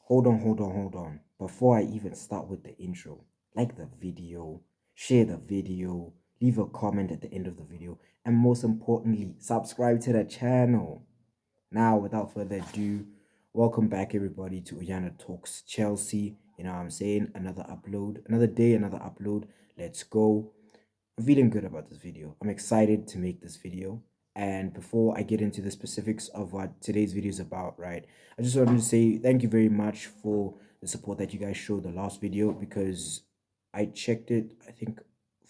Hold on. Before I even start with the intro, like the video, share the video, leave a comment at the end of the video, and most importantly, subscribe to the channel. Now, without further ado, welcome back everybody to Uyana Talks Chelsea. You know what I'm saying? Another upload, another day, another upload. Let's go. I'm feeling good about this video. I'm excited to make this video. And before I get into the specifics of what today's video is about, right, I just wanted to say thank you very much for the support that you guys showed the last video, because I checked it, I think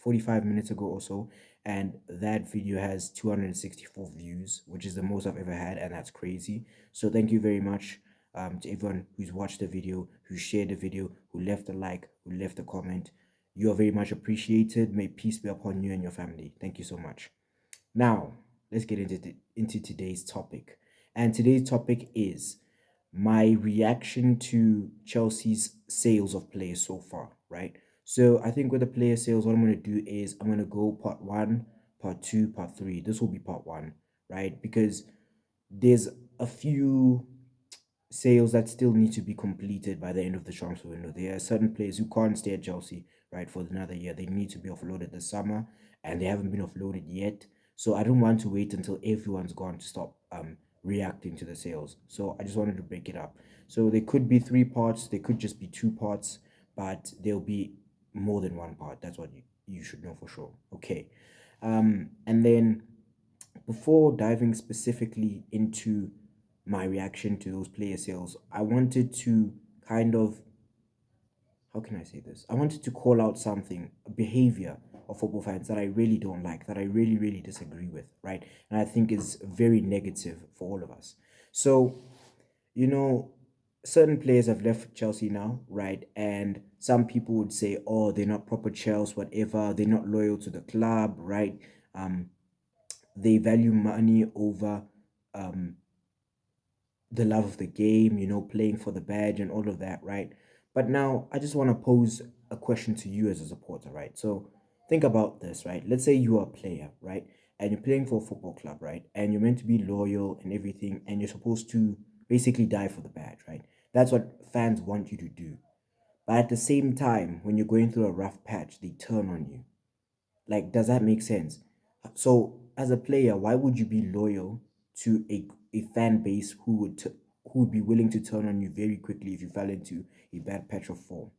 45 minutes ago or so, and that video has 264 views, which is the most I've ever had, and that's crazy. So thank you very much to everyone who's watched the video, who shared the video, who left a like, who left a comment. You are very much appreciated. May peace be upon you and your family. Thank you so much. Now, let's get into today's topic. And today's topic is my reaction to Chelsea's sales of players so far, right? So I think with the player sales, what I'm going to do is I'm going to go part one, part two, part three. This will be part one, right? Because there's a few sales that still need to be completed by the end of the transfer window. There are certain players who can't stay at Chelsea, right, for another year. They need to be offloaded this summer, and they haven't been offloaded yet. So I don't want to wait until everyone's gone to stop reacting to the sales. So I just wanted to break it up. So there could be three parts, there could just be two parts, but there'll be more than one part. That's what you should know for sure. Okay. And then before diving specifically into my reaction to those player sales, I wanted to kind of, how can I say this? I wanted to call out something, a behavior of football fans that I really don't like, that I really, really disagree with, right? And I think is very negative for all of us. So, you know, certain players have left Chelsea now, right? And some people would say, oh, they're not proper Chelsea, whatever, they're not loyal to the club, right? Um, they value money over um the love of the game, playing for the badge and all of that, right? But now I just want to pose a question to you as a supporter, right? So think about this, right? Let's say you are a player, right? And you're playing for a football club, right? And you're meant to be loyal and everything, and you're supposed to basically die for the badge, right? That's what fans want you to do. But at the same time, when you're going through a rough patch, they turn on you. Like, does that make sense? So, as a player, why would you be loyal to a fan base who would be willing to turn on you very quickly if you fell into a bad patch of form?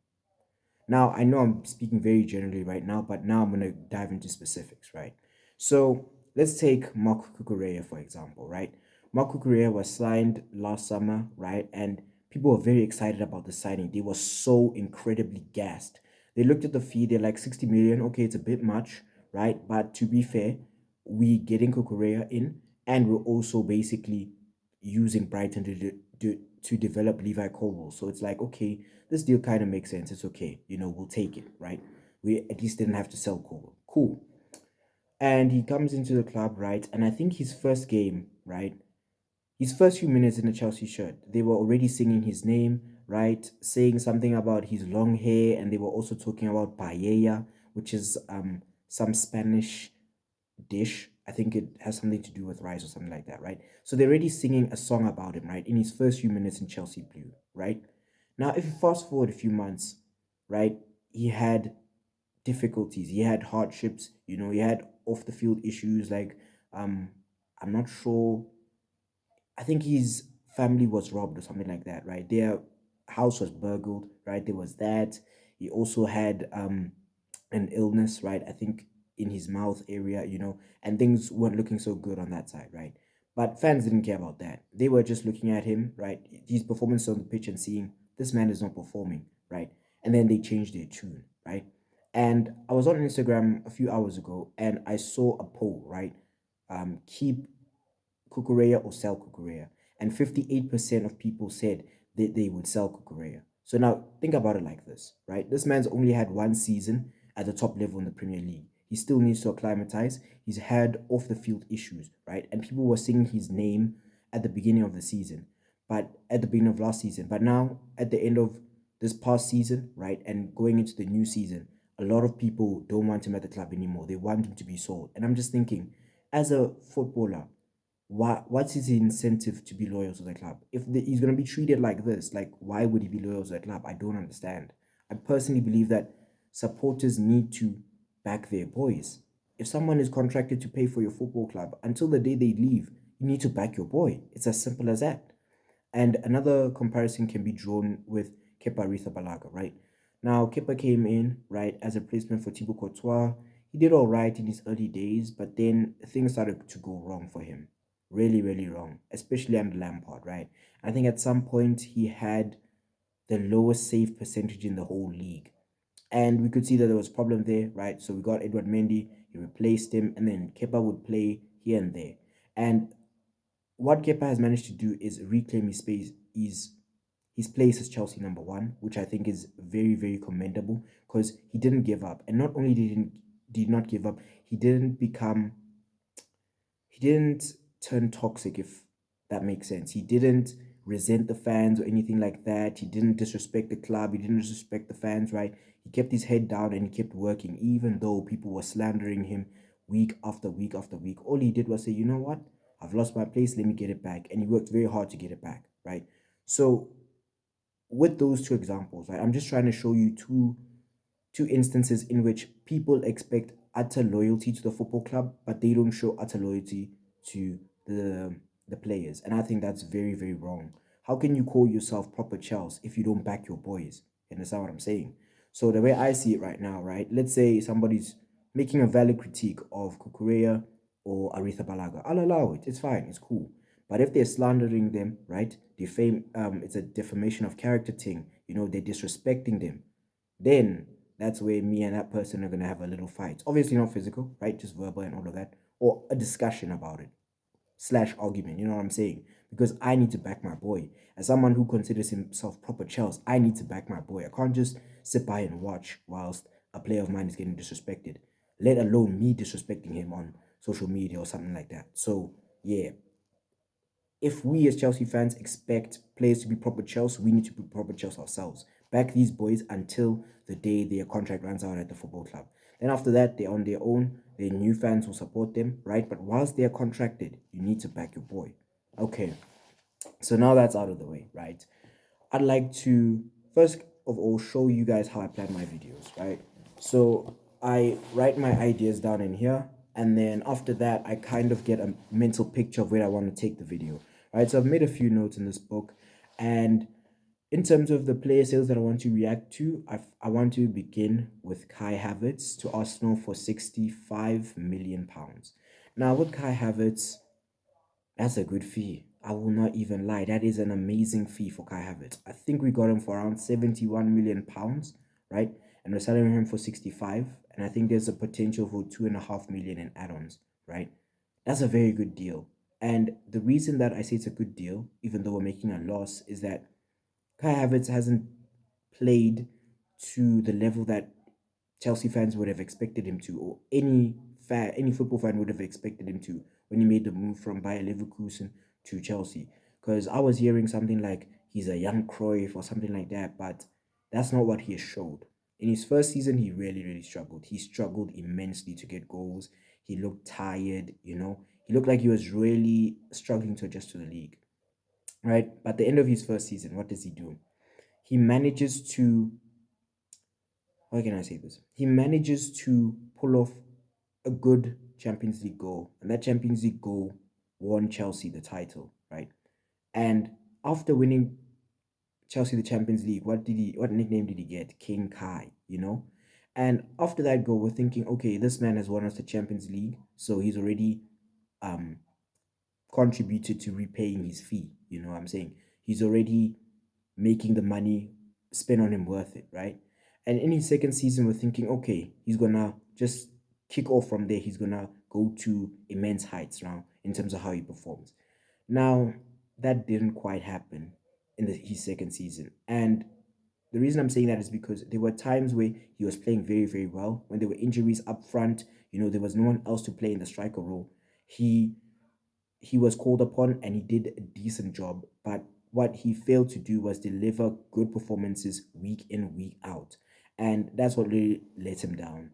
Now, I know I'm speaking very generally right now, but now I'm gonna dive into specifics, right? So let's take Marc Cucurella for example, right? Marc Cucurella was signed last summer, right? And people were very excited about the signing. They were so incredibly gassed. They looked at the fee, they're like 60 million. Okay, it's a bit much, right? But to be fair, we getting Cucurella in, and we're also basically using Brighton to develop Levi Colwill. So it's like, okay, this deal kind of makes sense. It's okay. We'll take it, right? We at least didn't have to sell Colwill. Cool. And he comes into the club, right? And I think his first game, right? His first few minutes in the Chelsea shirt, they were already singing his name, right? Saying something about his long hair, and they were also talking about paella, which is some Spanish dish. I think it has something to do with rice or something like that, right? So they're already singing a song about him, right? In his first few minutes in Chelsea Blue, right? Now, if you fast forward a few months, right, he had difficulties, he had hardships, he had off the field issues, like um, I'm not sure. I think his family was robbed or something like that, right? Their house was burgled, right? There was that. He also had an illness, right? I think in his mouth area, and things weren't looking so good on that side, right? But fans didn't care about that. They were just looking at him, right? His performance on the pitch and seeing this man is not performing, right? And then they changed their tune, right? And I was on Instagram a few hours ago and I saw a poll, right? Keep Kukurea or sell Kukurea. And 58% of people said that they would sell Kukurea. So now think about it like this, right? This man's only had one season at the top level in the Premier League. He still needs to acclimatize. He's had off the field issues, right? And people were singing his name at the beginning of the season, but at the beginning of last season. But now at the end of this past season, right, and going into the new season, a lot of people don't want him at the club anymore. They want him to be sold. And I'm just thinking, as a footballer, What's his incentive to be loyal to the club? If he's going to be treated like this, like, why would he be loyal to the club? I don't understand. I personally believe that supporters need to back their boys. If someone is contracted to pay for your football club, until the day they leave, you need to back your boy. It's as simple as that. And another comparison can be drawn with Kepa Arrizabalaga, right? Now, Kepa came in, right, as a replacement for Thibaut Courtois. He did all right in his early days, but then things started to go wrong for him. Really, really wrong, especially under Lampard, right? I think at some point he had the lowest save percentage in the whole league. And we could see that there was a problem there, right? So we got Edward Mendy, he replaced him, and then Kepa would play here and there. And what Kepa has managed to do is reclaim his space, his place as Chelsea number one, which I think is very, very commendable because he didn't give up. And not only did not give up, he didn't turn toxic, if that makes sense. He didn't resent the fans or anything like that. He didn't disrespect the club. He didn't disrespect the fans, right? He kept his head down and he kept working, even though people were slandering him week after week after week. All he did was say, you know what? I've lost my place. Let me get it back. And he worked very hard to get it back, right? So with those two examples, right, I'm just trying to show you two instances in which people expect utter loyalty to the football club, but they don't show utter loyalty to the players. And I think that's very, very wrong. How can you call yourself proper Chelsea if you don't back your boys? You understand what I'm saying? So the way I see it right now, right? Let's say somebody's making a valid critique of Kukurea or Aretha Balaga. I'll allow it. It's fine. It's cool. But if they're slandering them, right? It's a defamation of character thing. They're disrespecting them. Then that's where me and that person are gonna have a little fight. Obviously not physical, right? Just verbal and all of that, or a discussion about it slash argument. You know what I'm saying? Because I need to back my boy. As someone who considers himself proper Chelsea, I need to back my boy. I can't just sit by and watch whilst a player of mine is getting disrespected, let alone me disrespecting him on social media or something like that. So yeah, if we as Chelsea fans expect players to be proper Chelsea, we need to be proper Chelsea ourselves. Back these boys until the day their contract runs out at the football club. Then after that, they're on their own. Their new fans will support them, right? But whilst they're contracted, you need to back your boy. Okay, so now that's out of the way, right? I'd like to first of all show you guys how I plan my videos, right? So I write my ideas down in here, and then after that, I kind of get a mental picture of where I want to take the video, right? So I've made a few notes in this book, and in terms of the player sales that I want to react to, I want to begin with Kai Havertz to Arsenal for £65 million. Now with Kai Havertz, that's a good fee. I will not even lie. That is an amazing fee for Kai Havertz. I think we got him for around £71 million, right? And we're selling him for 65. And I think there's a potential for 2.5 million in add-ons, right? That's a very good deal. And the reason that I say it's a good deal, even though we're making a loss, is that Kai Havertz hasn't played to the level that Chelsea fans would have expected him to, or any football fan would have expected him to when he made the move from Bayer Leverkusen to Chelsea. Because I was hearing something like he's a young Cruyff or something like that, but that's not what he has showed. In his first season, he really, really struggled. He struggled immensely to get goals. He looked tired, He looked like he was really struggling to adjust to the league, right? But at the end of his first season, what does he do? He manages to how can I say this? He manages to pull off a good Champions League goal, and that Champions League goal won Chelsea the title, right? And after winning Chelsea the Champions League, what nickname did he get? King Kai. And after that goal, we're thinking, okay, this man has won us the Champions League, so he's already um contributed to repaying his fee. You know what I'm saying? He's already making the money spent on him worth it, right? And in his second season, we're thinking, okay, he's gonna just kick off from there. He's gonna go to immense heights now in terms of how he performs. Now, that didn't quite happen in his second season. And the reason I'm saying that is because there were times where he was playing very, very well. When there were injuries up front, there was no one else to play in the striker role. He he was called upon and he did a decent job, but what he failed to do was deliver good performances week in, week out. And that's what really let him down.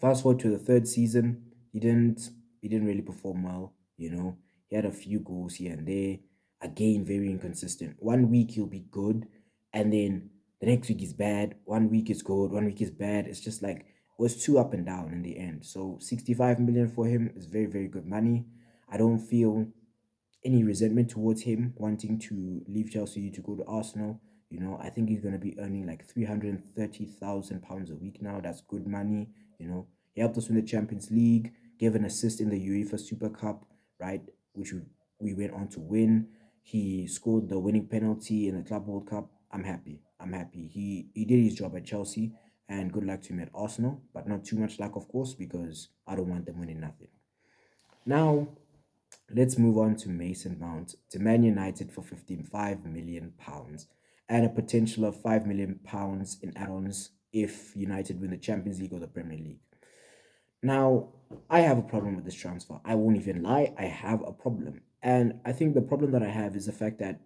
Fast forward to the third season, he didn't really perform well. He had a few goals here and there. Again, very inconsistent. One week he'll be good, and then the next week is bad. One week is good, one week is bad. It's just like it was too up and down in the end. So 65 million for him is very, very good money. I don't feel any resentment towards him wanting to leave Chelsea to go to Arsenal. I think he's going to be earning like £330,000 a week now. That's good money. He helped us win the Champions League, gave an assist in the UEFA Super Cup, right, which we went on to win. He scored the winning penalty in the Club World Cup. I'm happy. I'm happy. He did his job at Chelsea, and good luck to him at Arsenal, but not too much luck, of course, because I don't want them winning nothing. Now, let's move on to Mason Mount to Man United for £55 million and a potential of £5 million in add-ons if United win the Champions League or the Premier League. Now, I have a problem with this transfer. I won't even lie, I have a problem. And I think the problem that I have is the fact that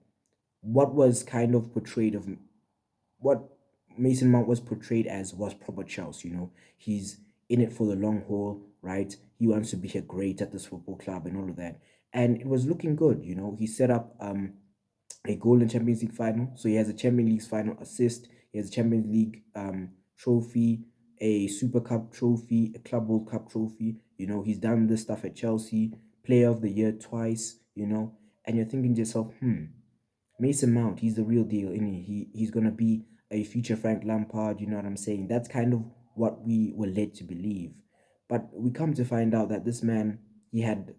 what was kind of portrayed of what Mason Mount was portrayed as was proper Chelsea. He's in it for the long haul, right? He wants to be a great at this football club and all of that. And it was looking good. He set up a goal in Champions League final. So he has a Champions League final assist. He has a Champions League trophy, a Super Cup trophy, a Club World Cup trophy. He's done this stuff at Chelsea, Player of the Year twice. And you're thinking to yourself, Mason Mount, he's the real deal, and he's gonna be a future Frank Lampard. You know what I'm saying? That's kind of what we were led to believe, but we come to find out that this man he had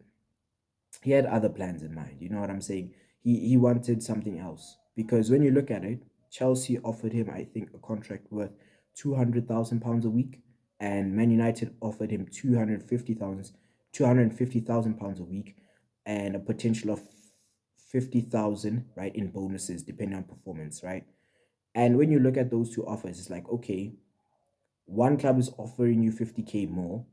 other plans in mind. You know what I'm saying? He wanted something else, because when you look at it, Chelsea offered him, I think, a contract worth £200,000 a week, and Man United offered him £250,000 a week, and a potential of 50,000, right, in bonuses depending on performance, right? And when you look at those two offers, it's like, okay, one club is offering you 50K more,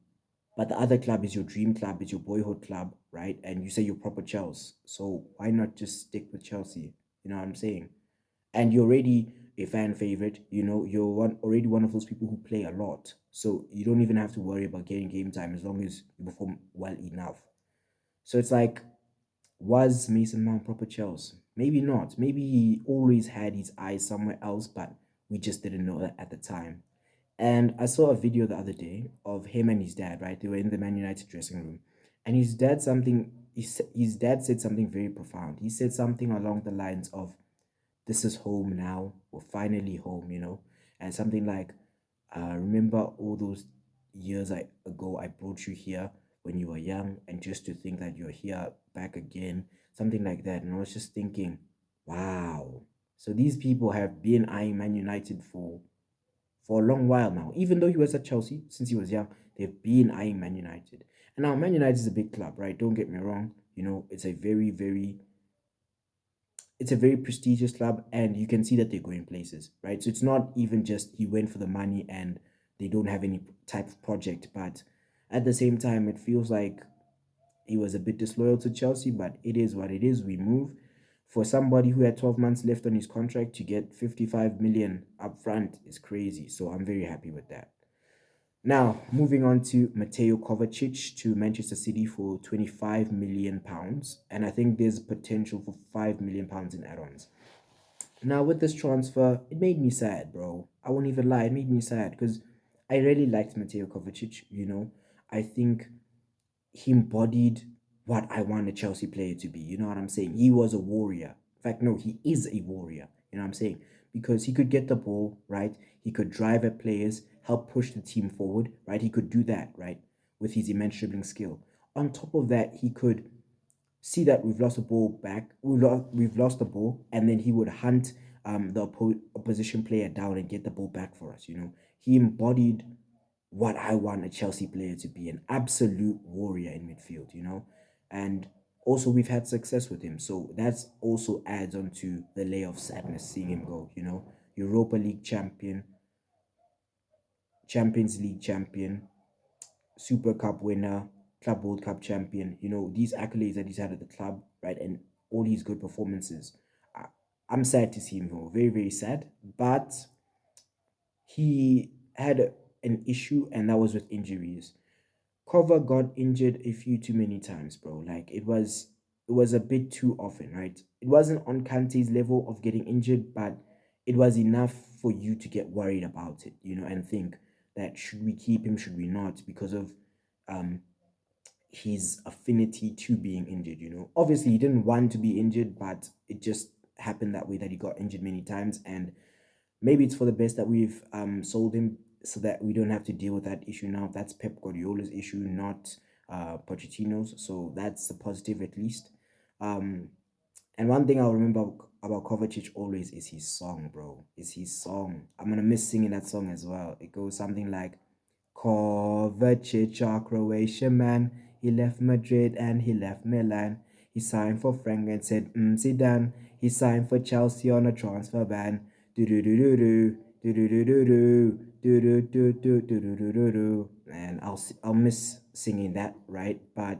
but the other club is your dream club, it's your boyhood club, right? And you say you're proper Chelsea. So why not just stick with Chelsea? You know what I'm saying? And you're already a fan favorite. You're already one of those people who play a lot. So you don't even have to worry about getting game time as long as you perform well enough. So it's like, was Mason Mount proper Chelsea? Maybe not. Maybe he always had his eyes somewhere else, but we just didn't know that at the time. And I saw a video the other day of him and his dad, right? They were in the Man United dressing room. And his dad said something very profound. He said something along the lines of, "This is home now. We're finally home." And something like, remember all those years ago I brought you here when you were young, and just to think that you're here back again, something like that." And I was just thinking, wow. So these people have been eyeing Man United for a long while now. Even though he was at Chelsea since he was young, they've been eyeing Man United. And now Man United is a big club, right? Don't get me wrong. It's a very, very it's a very prestigious club, and you can see that they're going places, right? So it's not even just he went for the money and they don't have any type of project, but at the same time, it feels like he was a bit disloyal to Chelsea, but it is what it is. We move. For somebody who had 12 months left on his contract to get 55 million up front is crazy. So I'm very happy with that. Now, moving on to Mateo Kovacic to Manchester City for £25 million. And I think there's potential for £5 million in add ons. Now, with this transfer, it made me sad, bro. I won't even lie, it made me sad because I really liked Mateo Kovacic. I think he embodied what I want a Chelsea player to be. You know what I'm saying? He was a warrior. In fact, no, he is a warrior. You know what I'm saying? Because he could get the ball, right? He could drive at players, help push the team forward, right? He could do that, right? With his immense dribbling skill. On top of that, he could see that we've lost the ball back, we've lost the ball, and then he would hunt the opposition player down and get the ball back for us. He embodied what I want a Chelsea player to be, an absolute warrior in midfield. And also we've had success with him, so that's also adds on to the layer of sadness seeing him go. Europa League champion, Champions League champion, Super Cup winner, Club World Cup champion, these accolades that he's had at the club, right? And all these good performances. I'm sad to see him go. Very, very sad. But he had an issue, and that was with injuries. Cover got injured a few too many times, bro. Like, it was it was a bit too often, right? It wasn't on Kante's level of getting injured, but it was enough for you to get worried about it, and think that should we keep him, should we not, because of um his affinity to being injured. Obviously, he didn't want to be injured, but it just happened that way, that he got injured many times. And maybe it's for the best that we've sold him, so that we don't have to deal with that issue now. That's Pep Guardiola's issue, not Pochettino's. So that's a positive at least. Um, and one thing I'll remember about Kovacic always is his song, bro. Is his song. I'm gonna miss singing that song as well. It goes something like Kovacic, our Croatian man. He left Madrid and he left Milan. He signed for Frank and said, Zidane. He signed for Chelsea on a transfer ban. Do do do do do do do do do do do do do do do do do do. And I'll miss singing that, right? But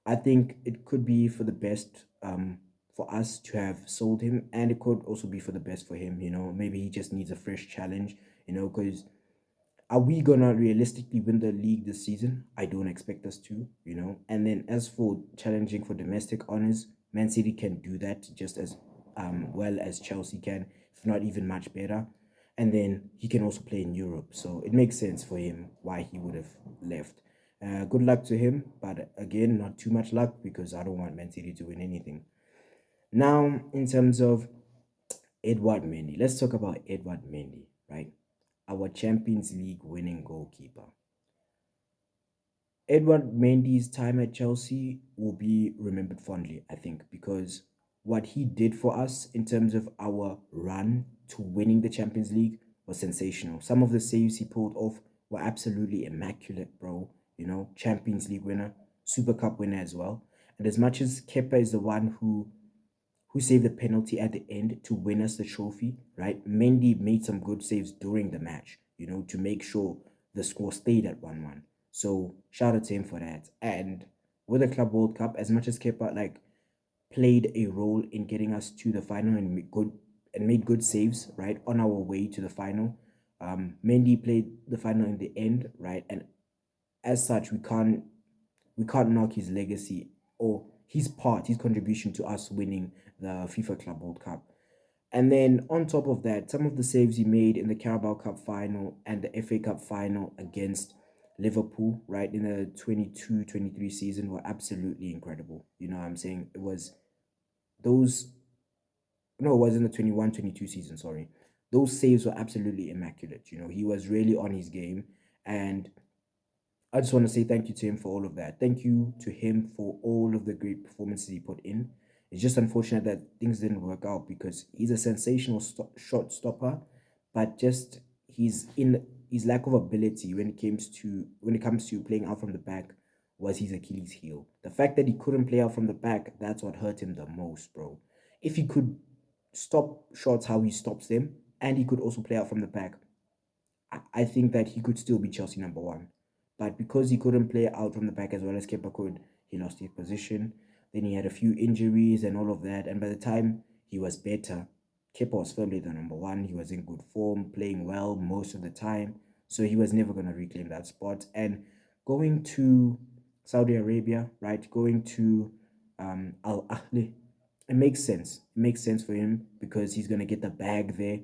I think it could be for the best for us to have sold him, and it could also be for the best for him. Maybe he just needs a fresh challenge. Because are we gonna realistically win the league this season? I don't expect us to. And then as for challenging for domestic honors, Man City can do that just as well as Chelsea can, if not even much better. And then he can also play in Europe, so it makes sense for him why he would have left. Good luck to him, but again, not too much luck, because I don't want Man City to win anything. Now, in terms of Edouard Mendy, let's talk about Edouard Mendy, right? Our Champions League winning goalkeeper. Edouard Mendy's time at Chelsea will be remembered fondly, I think, because what he did for us in terms of our run to winning the Champions League was sensational. Some of the saves he pulled off were absolutely immaculate, bro. Champions League winner, Super Cup winner as well. And as much as Kepa is the one who saved the penalty at the end to win us the trophy, right? Mendy made some good saves during the match, to make sure the score stayed at 1-1. So shout out to him for that. And with the Club World Cup, as much as Kepa played a role in getting us to the final and made good saves, right, on our way to the final, Mendy played the final in the end, right? And as such, we can't knock his legacy or his contribution to us winning the FIFA Club World Cup. And then on top of that, some of the saves he made in the Carabao Cup final and the FA Cup final against Liverpool, right, in the 22-23 season were absolutely incredible. You know what I'm saying? It was those, no, it was in the 21-22 season, sorry. Those saves were absolutely immaculate. He was really on his game. And I just want to say thank you to him for all of that. Thank you to him for all of the great performances he put in. It's just unfortunate that things didn't work out, because he's a sensational shot stopper, but just his lack of ability when it comes to playing out from the back was his Achilles heel. The fact that he couldn't play out from the back, that's what hurt him the most, bro. If he could stop shots how he stops them, and he could also play out from the back, I think that he could still be Chelsea number one. But because he couldn't play out from the back as well as Kepa could, he lost his position. Then he had a few injuries and all of that. And by the time he was better, Kepa was firmly the number one. He was in good form, playing well most of the time. So he was never going to reclaim that spot. And going to Saudi Arabia, right? Going to Al Ahly, it makes sense. It makes sense for him because he's gonna get the bag there.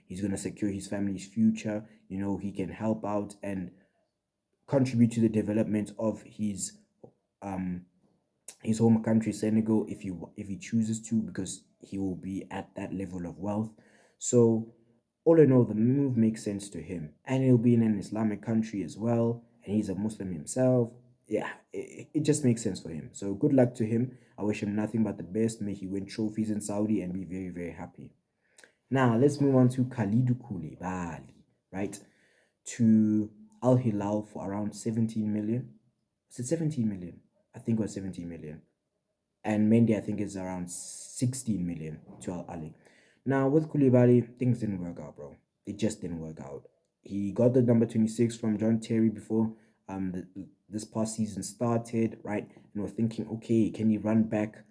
He's gonna secure his family's future. He can help out and contribute to the development of um his home country, Senegal, if he chooses to, because he will be at that level of wealth. So all in all, the move makes sense to him, and he'll be in an Islamic country as well, and he's a Muslim himself. Yeah, it just makes sense for him. So good luck to him. I wish him nothing but the best. May he win trophies in Saudi and be very, very happy. Now let's move on to Khalidou Koulibaly, right? To Al Hilal for around 17 million. Was it 17 million? I think it was 17 million. And Mendy, I think, is around 16 million to Al Ali. Now, with Koulibaly, things didn't work out, bro. It just didn't work out. He got the number 26 from John Terry before this past season started, right? And we're thinking, okay, can he run back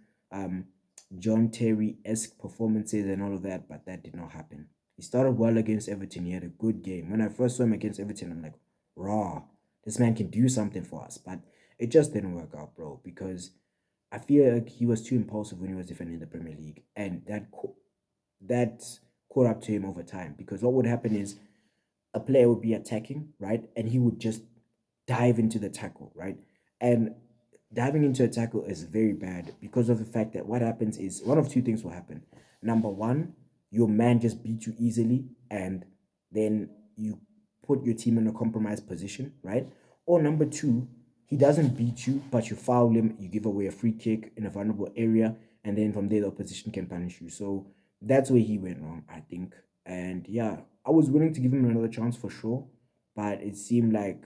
John Terry-esque performances and all of that? But that did not happen. He started well against Everton. He had a good game. When I first saw him against Everton, I'm like, raw, this man can do something for us. But it just didn't work out, bro, because I feel like he was too impulsive when he was defending the Premier League, and that caught up to him over time. Because what would happen is a player would be attacking, right, and he would just dive into the tackle, right, and diving into a tackle is very bad because of the fact that what happens is one of two things will happen. Number one, your man just beats you easily, and then you put your team in a compromised position, right? Or number two, he doesn't beat you, but you foul him, you give away a free kick in a vulnerable area, and then from there the opposition can punish you. So that's where he went wrong, I think. And yeah, I was willing to give him another chance for sure, but it seemed like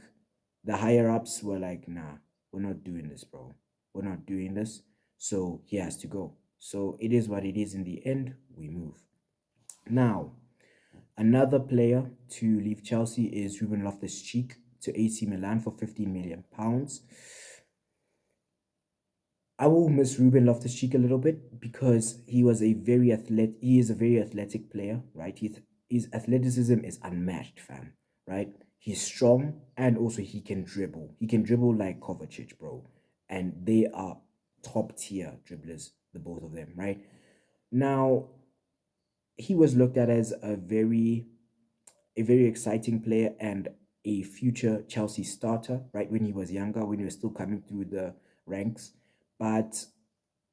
the higher ups were like, nah, we're not doing this, bro. We're not doing this. So he has to go. So it is what it is in the end. We move. Now, another player to leave Chelsea is Ruben Loftus-Cheek to AC Milan for £15 million. I will miss Ruben Loftus-Cheek a little bit because he is a very athletic player, right? His athleticism is unmatched, fam, right? He's strong and also he can dribble. He can dribble like Kovacic, bro. And they are top tier dribblers, the both of them, right? Now, he was looked at as a very exciting player and a future Chelsea starter, right? When he was younger, when he was still coming through the ranks. But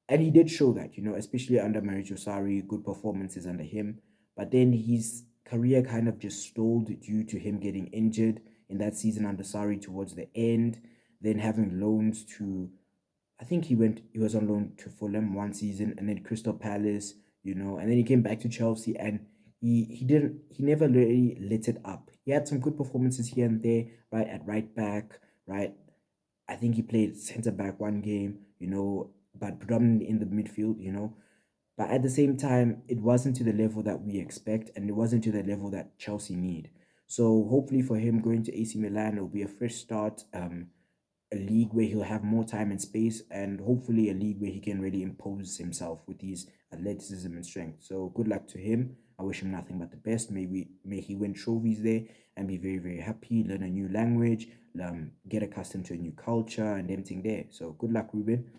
and he did show that, especially under Maurizio Sarri, good performances under him. But then his career kind of just stalled due to him getting injured in that season under Sarri towards the end, then having loans to, I think he was on loan to Fulham one season, and then Crystal Palace, and then he came back to Chelsea, and he never really lit it up. He had some good performances here and there, right, at right back, right. I think he played centre back one game, but predominantly in the midfield. But at the same time, it wasn't to the level that we expect, and it wasn't to the level that Chelsea need. So hopefully for him going to AC Milan, it'll be a fresh start, a league where he'll have more time and space, and hopefully a league where he can really impose himself with his athleticism and strength. So good luck to him. I wish him nothing but the best. May he win trophies there and be very, very happy, learn a new language, get accustomed to a new culture and everything there. So good luck, Ruben.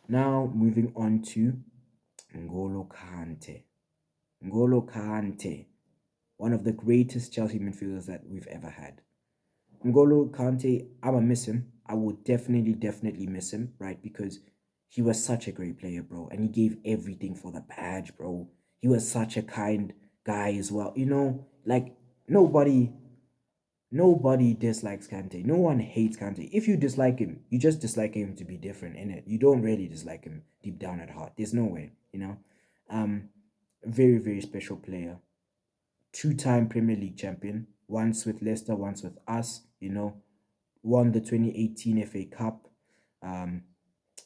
Now moving on to N'Golo Kante. N'Golo Kante, one of the greatest Chelsea midfielders that we've ever had. N'Golo Kante, I'ma miss him. I will definitely, definitely miss him, right? Because he was such a great player, bro. And he gave everything for the badge, bro. He was such a kind guy as well. Like nobody nobody dislikes Kante. No one hates Kante. If you dislike him, you just dislike him to be different in it. You don't really dislike him deep down at heart. There's no way. Um, very, very special player. Two-time Premier League champion, once with Leicester, once with us. Won the 2018 FA Cup. Um,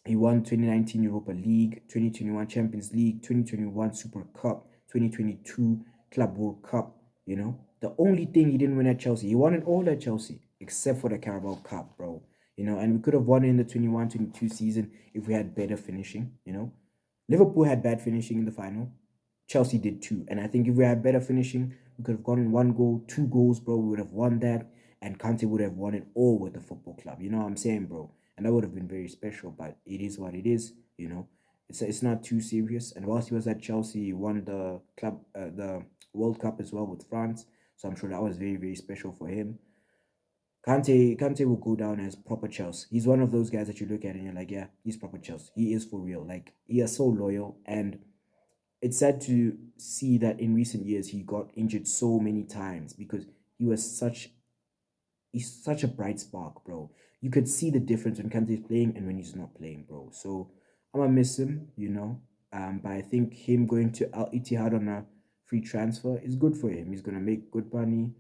he won 2019 Europa League, 2021 Champions League, 2021 Super Cup, 2022 Club World Cup. The only thing he didn't win at Chelsea, he won it all at Chelsea, except for the Carabao Cup, bro. And we could have won it in the 21-22 season if we had better finishing. Liverpool had bad finishing in the final. Chelsea did too. And I think if we had better finishing, we could have gotten one goal, two goals, bro. We would have won that. And Kante would have won it all with the football club. You know what I'm saying, bro? And that would have been very special. But it is what it is. It's not too serious. And whilst he was at Chelsea, he won the World Cup as well with France. So I'm sure that was very, very special for him. Kante will go down as proper Chelsea. He's one of those guys that you look at and you're like, yeah, he's proper Chelsea. He is for real. Like, he is so loyal. And it's sad to see that in recent years he got injured so many times because he's such a bright spark, bro. You could see the difference when Kante is playing and when he's not playing, bro. So I'm gonna miss him. But I think him going to Al Ittihad on a free transfer is good for him. He's gonna make good money,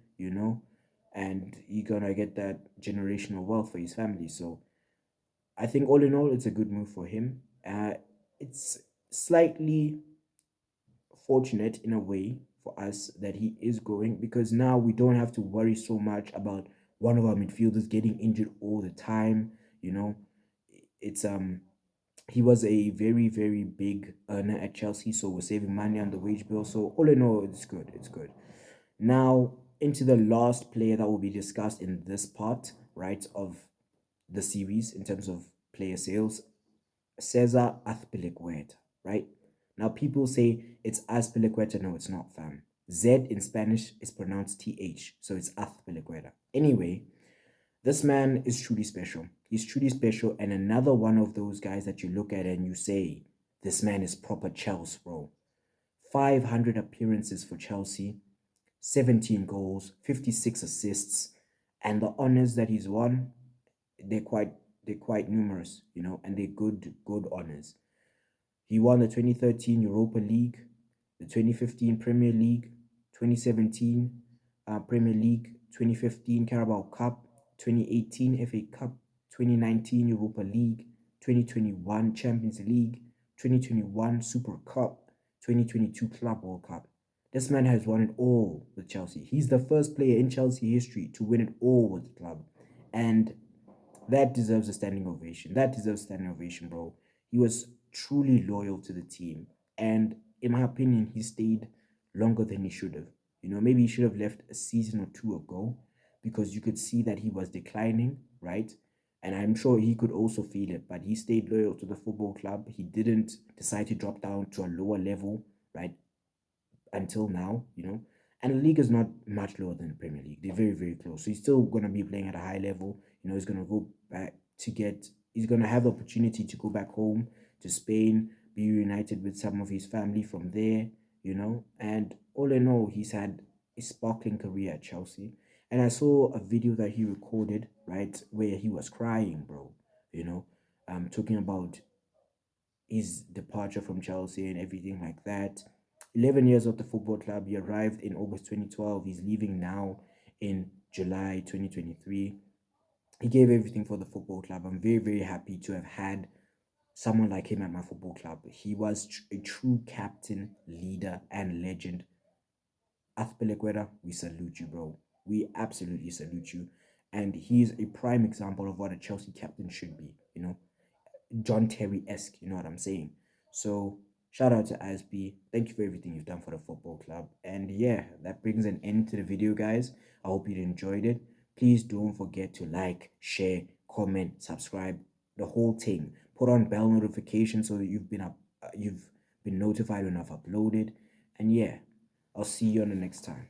and he's gonna get that generational wealth for his family. So I think all in all, it's a good move for him. It's slightly fortunate in a way for us that he is going because now we don't have to worry so much about one of our midfielders getting injured all the time. You know, it's he was a very, very big earner at Chelsea, so we're saving money on the wage bill. So all in all, it's good. It's good. Now into the last player that will be discussed in this part, right, of the series in terms of player sales. Cesar Azpilicueta, right? Now people say it's Azpilicueta. No, it's not, fam. Z in Spanish is pronounced TH, so it's Azpilicueta. Anyway, this man is truly special. He's truly special, and another one of those guys that you look at and you say, this man is proper Chelsea, bro. 500 appearances for Chelsea, 17 goals, 56 assists, and the honors that he's won, they're quite they're quite numerous, and they're good honors. He won the 2013 Europa League, the 2015 Premier League, 2017 Premier League, 2015 Carabao Cup, 2018 FA Cup, 2019 Europa League, 2021 Champions League, 2021 Super Cup, 2022 Club World Cup. This man has won it all with Chelsea. He's the first player in Chelsea history to win it all with the club. And that deserves a standing ovation. That deserves standing ovation, bro. He was truly loyal to the team. And in my opinion, he stayed longer than he should have. Maybe he should have left a season or two ago because you could see that he was declining, right? And I'm sure he could also feel it, but he stayed loyal to the football club. He didn't decide to drop down to a lower level, right? Until now. And the league is not much lower than the Premier League. They're very, very close. So he's still gonna be playing at a high level. He's gonna go back to he's gonna have the opportunity to go back home to Spain, be reunited with some of his family from there. And all in all, he's had a sparkling career at Chelsea. And I saw a video that he recorded, right, where he was crying, bro. Talking about his departure from Chelsea and everything like that. 11 years at the football club. He arrived in August 2012. He's leaving now in July 2023. He gave everything for the football club. I'm very, very happy to have had someone like him at my football club. He was a true captain, leader, and legend. Azpilicueta, we salute you, bro. We absolutely salute you. And he's a prime example of what a Chelsea captain should be. John Terry-esque, you know what I'm saying? So shout out to ISB. Thank you for everything you've done for the football club. And yeah, that brings an end to the video, guys. I hope you enjoyed it. Please don't forget to like, share, comment, subscribe, the whole thing. Put on bell notifications so that you've been notified when I've uploaded. And yeah, I'll see you on the next time.